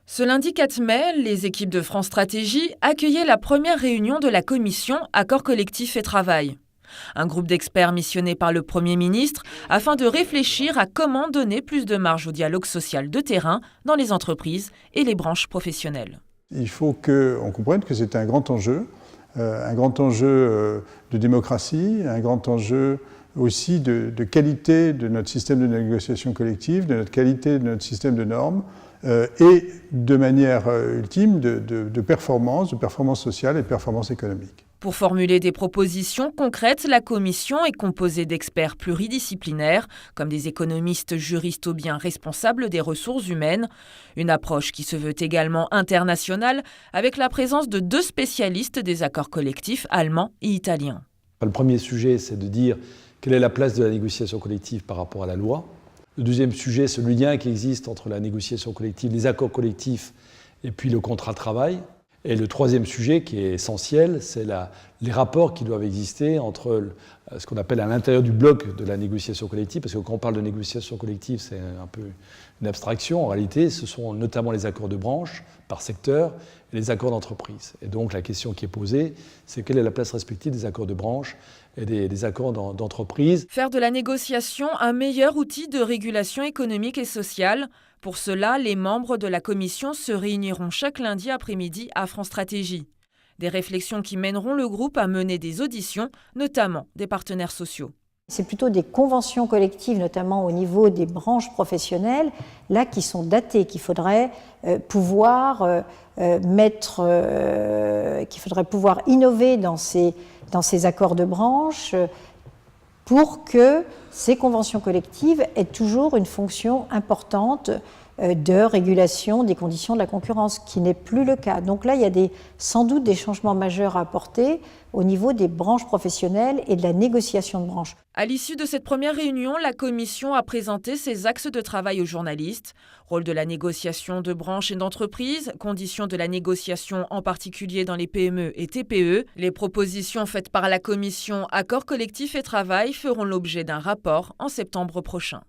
Ce lundi 4 mai, les équipes de France Stratégie accueillaient la première réunion de la commission Accords collectifs et travail. Un groupe d'experts missionné par le Premier ministre afin de réfléchir à comment donner plus de marge au dialogue social de terrain dans les entreprises et les branches professionnelles. Il faut qu'on comprenne que c'est un grand enjeu de démocratie, un grand enjeu aussi de qualité de notre système de négociation collective, de notre qualité de notre système de normes et de manière ultime de performance sociale et de performance économique. Pour formuler des propositions concrètes, la commission est composée d'experts pluridisciplinaires, comme des économistes, juristes ou bien responsables des ressources humaines. Une approche qui se veut également internationale, avec la présence de 2 spécialistes des accords collectifs allemands et italiens. Le premier sujet, c'est de dire quelle est la place de la négociation collective par rapport à la loi. Le deuxième sujet, c'est le lien qui existe entre la négociation collective, les accords collectifs et puis le contrat de travail. Et le troisième sujet qui est essentiel, c'est les rapports qui doivent exister entre ce qu'on appelle à l'intérieur du bloc de la négociation collective, parce que quand on parle de négociation collective, c'est un peu une abstraction. En réalité, ce sont notamment les accords de branche par secteur et les accords d'entreprise. Et donc la question qui est posée, c'est quelle est la place respective des accords de branche et des accords d'entreprise. Faire de la négociation un meilleur outil de régulation économique et sociale. Pour cela, les membres de la commission se réuniront chaque lundi après-midi à France Stratégie. Des réflexions qui mèneront le groupe à mener des auditions, notamment des partenaires sociaux. C'est plutôt des conventions collectives, notamment au niveau des branches professionnelles, là qui sont datées, qu'il faudrait pouvoir innover dans ces accords de branche pour que ces conventions collectives aient toujours une fonction importante de régulation des conditions de la concurrence, qui n'est plus le cas. Donc là, il y a sans doute des changements majeurs à apporter au niveau des branches professionnelles et de la négociation de branches. À l'issue de cette première réunion, la commission a présenté ses axes de travail aux journalistes. Rôle de la négociation de branches et d'entreprises, conditions de la négociation en particulier dans les PME et TPE. Les propositions faites par la commission Accords collectifs et travail feront l'objet d'un rapport en septembre prochain.